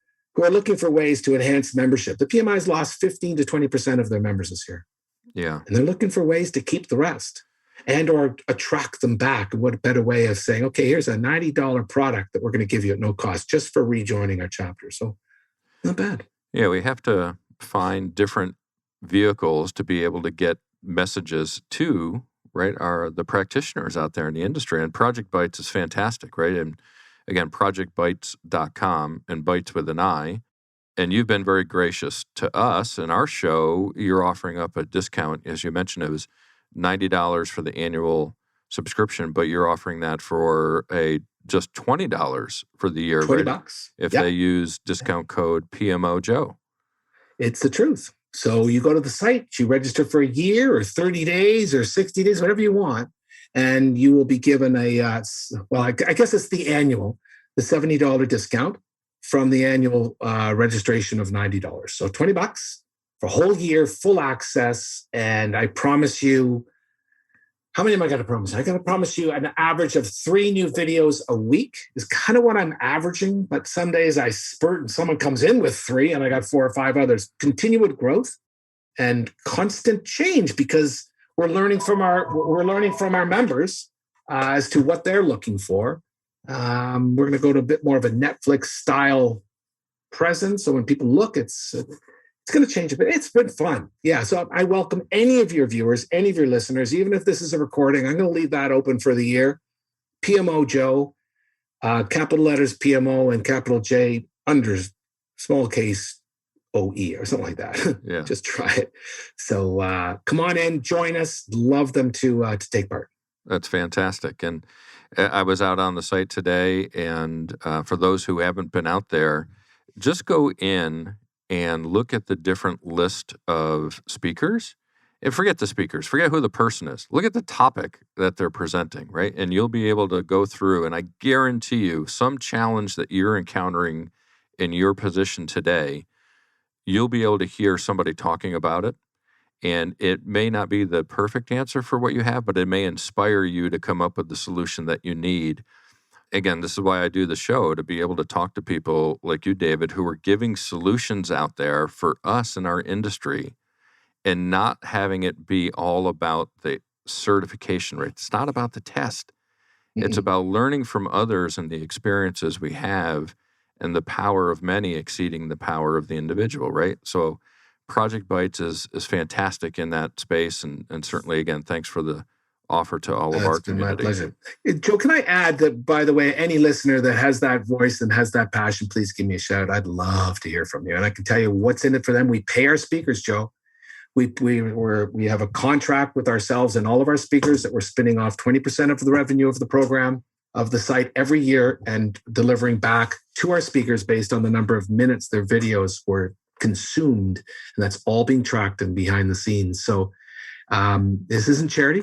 looking for ways to enhance membership. The PMI has lost 15 to 20% of their members this year. Yeah. And they're looking for ways to keep the rest and or attract them back. And what a better way of saying, okay, here's a $90 product that we're going to give you at no cost just for rejoining our chapter. So not bad. Yeah, we have to find different vehicles to be able to get messages to, right, the practitioners out there in the industry. And Project Bites is fantastic, right? And again, projectbites.com, and bites with an I. And you've been very gracious to us in our show. You're offering up a discount. As you mentioned, it was $90 for the annual subscription, but you're offering that for just $20 for the year. $20. If they use discount code PMO Joe. It's the truth. So you go to the site, you register for a year or 30 days or 60 days, whatever you want, and you will be given I guess it's the $70 discount from the annual registration of $90. So $20 for a whole year, full access. And I promise you, how many am I going to promise? I got to promise you an average of 3 new videos a week is kind of what I'm averaging. But some days I spurt and someone comes in with 3 and I got 4 or 5 others. Continued growth and constant change because we're learning from our members as to what they're looking for. We're going to go to a bit more of a Netflix style presence. So when people look, it's going to change a bit. It's been fun. Yeah. So I welcome any of your viewers, any of your listeners, even if this is a recording, I'm going to leave that open for the year. PMO Joe, capital letters PMO and capital J under small case OE or something like that. Yeah. Just try it. So come on in, join us. Love them to take part. That's fantastic. And I was out on the site today, and for those who haven't been out there, just go in and look at the different list of speakers. And forget the speakers, forget who the person is. Look at the topic that they're presenting, right? And you'll be able to go through, and I guarantee you, some challenge that you're encountering in your position today, you'll be able to hear somebody talking about it. And it may not be the perfect answer for what you have, but it may inspire you to come up with the solution that you need. Again, this is why I do the show, to be able to talk to people like you, David, who are giving solutions out there for us in our industry and not having it be all about the certification rate. It's not about the test. Mm-hmm. It's about learning from others and the experiences we have and the power of many exceeding the power of the individual, right? So Project Bites is fantastic in that space. And certainly, again, thanks for the offer to all of our community. My pleasure. Joe, can I add that, by the way, any listener that has that voice and has that passion, please give me a shout. I'd love to hear from you. And I can tell you what's in it for them. We pay our speakers, Joe. We have a contract with ourselves and all of our speakers that we're spinning off 20% of the revenue of the program of the site every year and delivering back to our speakers based on the number of minutes their videos were consumed. And that's all being tracked and behind the scenes. So this isn't charity.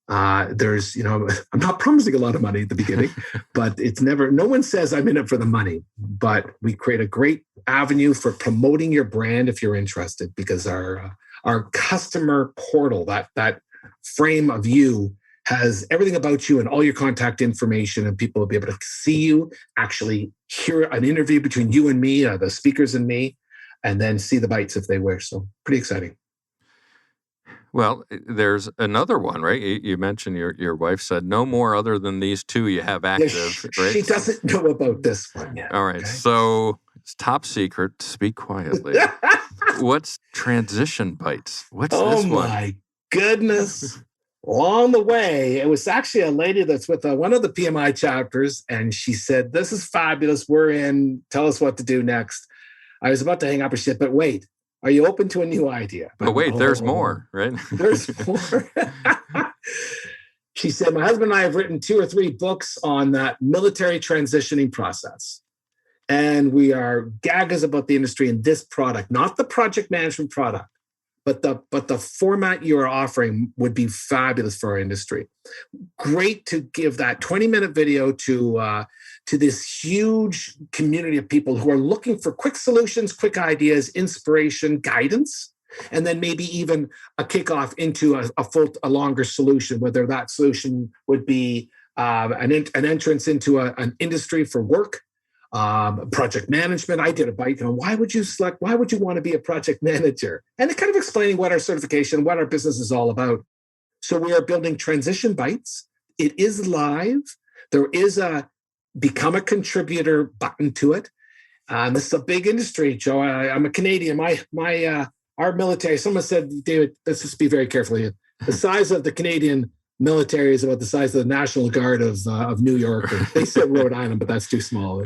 There's, I'm not promising a lot of money at the beginning, but no one says I'm in it for the money, but we create a great avenue for promoting your brand if you're interested, because our customer portal, that frame of you, has everything about you and all your contact information, and people will be able to see you, actually hear an interview between you and me, the speakers and me, and then see the bites if they wish. So pretty exciting. Well, there's another one, right? You mentioned your wife said no more other than these two you have active, right? She doesn't know about this one yet. All right. Okay. So it's top secret. Speak quietly. What's Transition Bites? What's this one? Oh, my goodness. Along the way, it was actually a lady that's with one of the PMI chapters, and she said, "This is fabulous. We're in. Tell us what to do next." I was about to hang up her shit, but wait. Are you open to a new idea? But wait, there's more, right? There's more. She said, "My husband and I have written 2 or 3 books on that military transitioning process. And we are gagas about the industry and this product, not the project management product, but the format you are offering would be fabulous for our industry. Great to give that 20-minute video to this huge community of people who are looking for quick solutions, quick ideas, inspiration, guidance, and then maybe even a kickoff into a longer solution, whether that solution would be an entrance into an industry for work, project management. I did a bite, why would you want to be a project manager? And it kind of explaining what our certification, what our business is all about. So we are building Transition Bites. It is live. There is a become a contributor button to it. This is a big industry, Joe. I'm a Canadian. Our military, someone said, David, let's just be very careful here. The size of the Canadian military is about the size of the National Guard of New York. They said Rhode Island, but that's too small.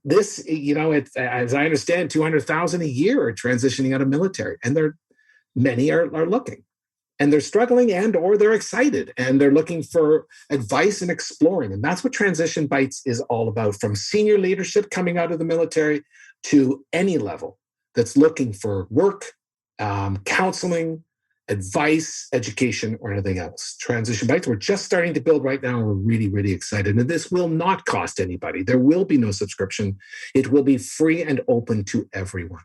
This, it's, as I understand, 200,000 a year are transitioning out of military, and many are looking, and they're struggling or they're excited, and they're looking for advice and exploring. And that's what Transition Bites is all about, from senior leadership coming out of the military to any level that's looking for work, counseling, advice, education, or anything else. Transition Bites, we're just starting to build right now. We're really, really excited. And this will not cost anybody. There will be no subscription. It will be free and open to everyone.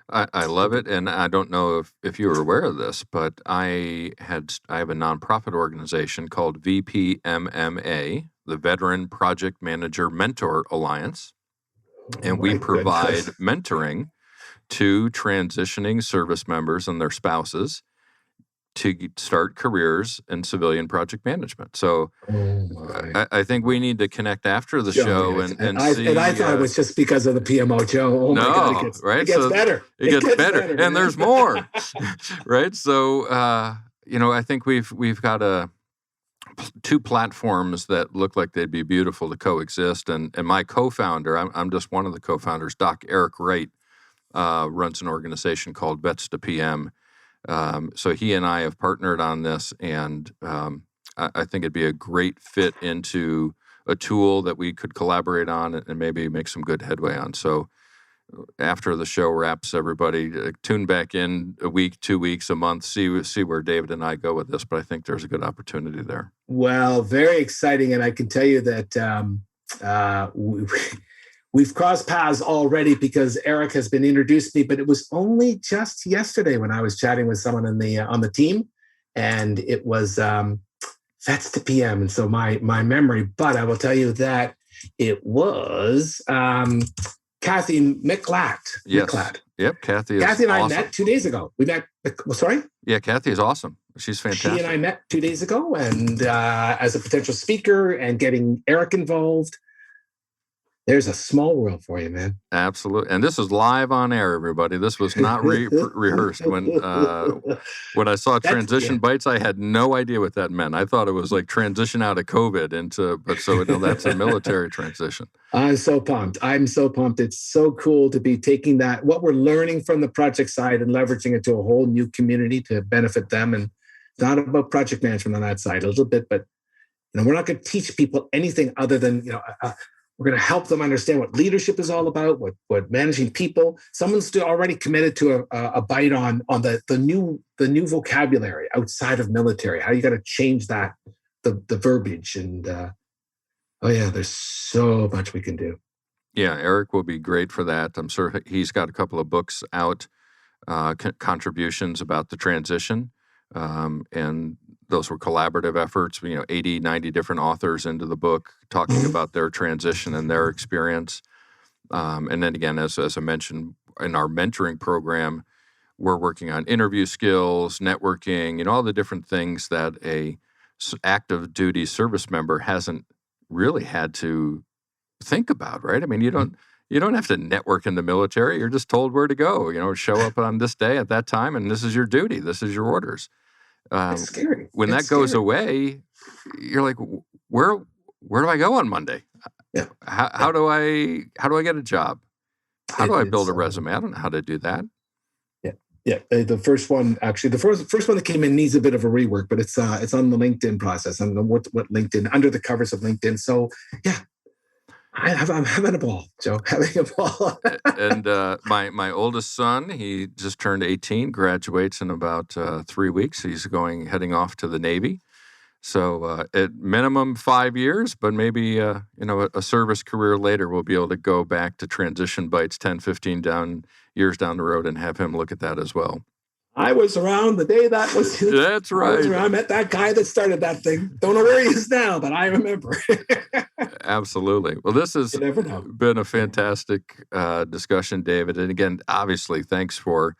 I love it. And I don't know if you were aware of this, but I have a nonprofit organization called VPMMA, the Veteran Project Manager Mentor Alliance. And we provide mentoring to transitioning service members and their spouses to start careers in civilian project management. So I think we need to connect after the show and see. And I thought it was just because of the PMO, Joe. Oh my God, it gets better. It gets better. And there's more, right? So, I think we've got 2 platforms that look like they'd be beautiful to coexist. And my co-founder, I'm just one of the co-founders, Doc Eric Wright, runs an organization called Vets to PM. So he and I have partnered on this, and I think it'd be a great fit into a tool that we could collaborate on and maybe make some good headway on. So after the show wraps, everybody tune back in a week, 2 weeks, a month, see where David and I go with this. But I think there's a good opportunity there. Well, very exciting. And I can tell you that we've crossed paths already, because Eric has been introduced to me, but it was only just yesterday when I was chatting with someone on the team, and it was Vets to PM. And so my memory, but I will tell you that it was Kathy McLatt. Yes. McLatt. Yep. Kathy and I awesome. met 2 days ago. We met. Sorry? Yeah, Kathy is awesome. She's fantastic. She and I met 2 days ago, and as a potential speaker and getting Eric involved. There's a small world for you, man. Absolutely. And this is live on air, everybody. This was not rehearsed. When I saw Transition Bites, I had no idea what that meant. I thought it was like transition out of COVID that's a military transition. I'm so pumped. It's so cool to be taking what we're learning from the project side and leveraging it to a whole new community to benefit them. And it's not about project management on that side a little bit, but we're not going to teach people anything other than, We're going to help them understand what leadership is all about, what managing people. Someone's already committed to a bite on the new vocabulary outside of military. How you got to change that, the verbiage. And there's so much we can do. Yeah, Eric will be great for that. I'm sure he's got a couple of books out, contributions about the transition. And those were collaborative efforts, 80, 90 different authors into the book talking about their transition and their experience. And then again, as I mentioned, in our mentoring program, we're working on interview skills, networking, all the different things that a active duty service member hasn't really had to think about, right? I mean, you don't have to network in the military. You're just told where to go, show up on this day at that time, and this is your duty. This is your orders. It's scary. When that goes away, you're like, where do I go on Monday? Yeah. How do I get a job? How do I build a resume? I don't know how to do that. Yeah. The first one, actually, the first one that came in needs a bit of a rework, but it's on the LinkedIn process. I don't know what LinkedIn, under the covers of LinkedIn. So yeah, I'm having a ball, Joe. Having a ball. And my oldest son, he just turned 18, graduates in about 3 weeks. He's heading off to the Navy. So at minimum 5 years, but maybe a service career later, we'll be able to go back to transition bites 10, 15 years down the road and have him look at that as well. I was around the day that was. That's right. I met that guy that started that thing. Don't know where he is now, but I remember. Absolutely. Well, this has been a fantastic discussion, David. And again, obviously, thanks for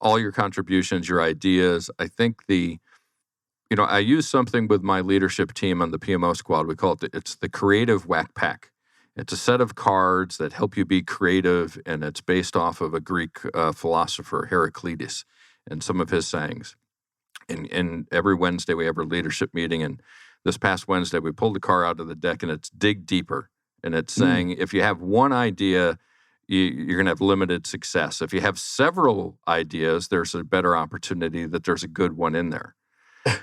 all your contributions, your ideas. I think I use something with my leadership team on the PMO squad. We call it's the creative whack pack. It's a set of cards that help you be creative, and it's based off of a Greek philosopher, Heraclitus, and some of his sayings. And every Wednesday we have our leadership meeting, and this past Wednesday we pulled the car out of the deck, and it's dig deeper. And it's saying if you have one idea, you're going to have limited success. If you have several ideas, there's a better opportunity that there's a good one in there.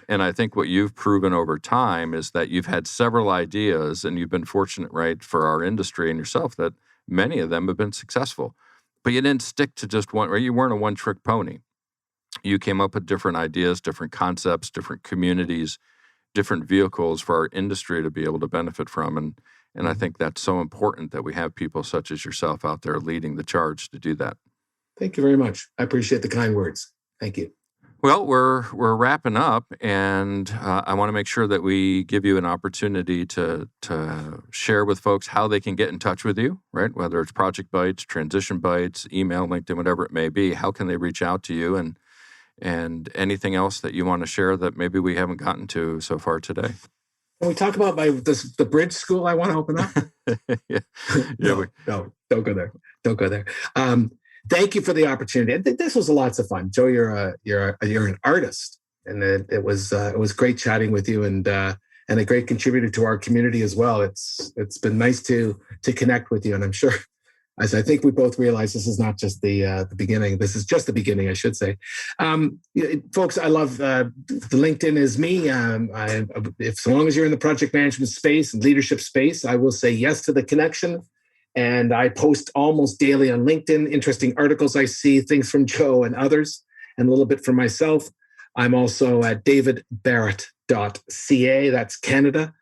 And I think what you've proven over time is that you've had several ideas, and you've been fortunate, right, for our industry and yourself, that many of them have been successful. But you didn't stick to just one, right? You weren't a one-trick pony. You came up with different ideas, different concepts, different communities, different vehicles for our industry to be able to benefit from. And I think that's so important that we have people such as yourself out there leading the charge to do that. Thank you very much. I appreciate the kind words. Thank you. Well, we're wrapping up, and I want to make sure that we give you an opportunity to share with folks how they can get in touch with you, right? Whether it's Project Bites, Transition Bites, email, LinkedIn, whatever it may be. How can they reach out to you, and anything else that you want to share that maybe we haven't gotten to so far today? Can we talk about the bridge school I want to open up? No, don't go there. Don't go there. Thank you for the opportunity. This was lots of fun, Joe. You're an artist, and it was great chatting with you, and a great contributor to our community as well. It's been nice to connect with you, and I'm sure, as I think we both realize, this is not just the beginning. This is just the beginning, I should say. Folks, I love the LinkedIn is me. If so long as you're in the project management space and leadership space, I will say yes to the connection. And I post almost daily on LinkedIn, interesting articles I see, things from Joe and others, and a little bit from myself. I'm also at davidbarrett.ca. That's Canada.ca.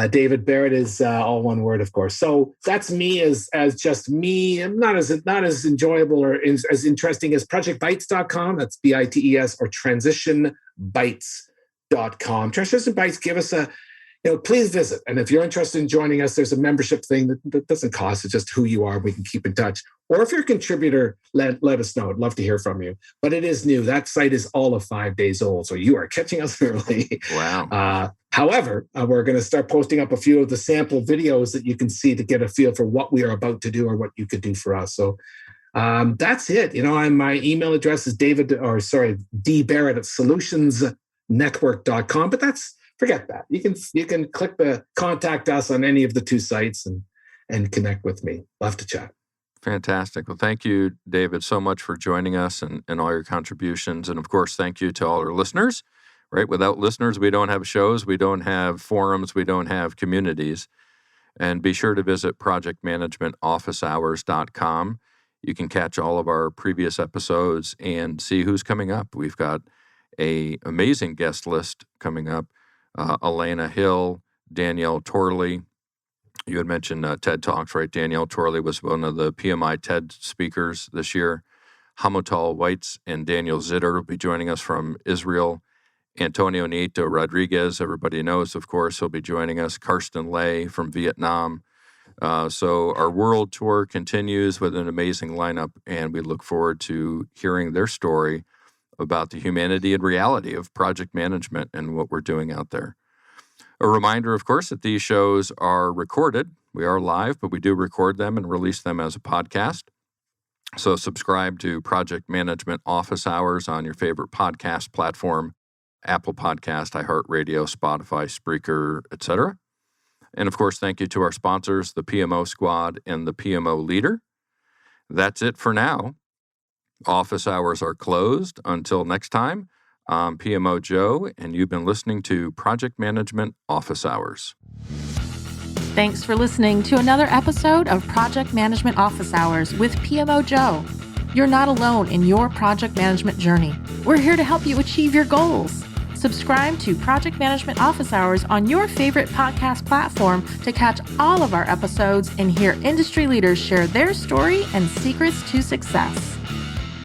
David Barrett is all one word, of course. So that's me as just me. I'm not as enjoyable or as interesting as projectbites.com. That's BITES, or transitionbites.com. Transition Bites, give us please visit. And if you're interested in joining us, there's a membership thing that doesn't cost. It's just who you are. We can keep in touch. Or if you're a contributor, let us know. I'd love to hear from you. But it is new. That site is all of 5 days old. So you are catching us early. Wow. However, we're going to start posting up a few of the sample videos that you can see to get a feel for what we are about to do or what you could do for us. So that's it. My email address is dbarrett@solutionsnetwork.com. But forget that. You can click the contact us on any of the two sites and connect with me. Love to chat. Fantastic. Well, thank you, David, so much for joining us and all your contributions. And of course, thank you to all our listeners, right? Without listeners, we don't have shows, we don't have forums, we don't have communities. And be sure to visit projectmanagementofficehours.com. You can catch all of our previous episodes and see who's coming up. We've got an amazing guest list coming up. Elena Hill, Danielle Torley. You had mentioned TED Talks, right? Danielle Torley was one of the PMI TED speakers this year. Hamutal Weitz and Daniel Zitter will be joining us from Israel. Antonio Nieto Rodriguez, everybody knows, of course, he'll be joining us. Karsten Lay from Vietnam. So our world tour continues with an amazing lineup, and we look forward to hearing their story about the humanity and reality of project management and what we're doing out there. A reminder, of course, that these shows are recorded. We are live, but we do record them and release them as a podcast. So subscribe to Project Management Office Hours on your favorite podcast platform, Apple Podcast, iHeartRadio, Spotify, Spreaker, etc. And of course, thank you to our sponsors, the PMO Squad and the PMO Leader. That's it for now. Office hours are closed. Until next time, I'm PMO Joe, and you've been listening to Project Management Office Hours. Thanks for listening to another episode of Project Management Office Hours with PMO Joe. You're not alone in your project management journey. We're here to help you achieve your goals. Subscribe to Project Management Office Hours on your favorite podcast platform to catch all of our episodes and hear industry leaders share their story and secrets to success.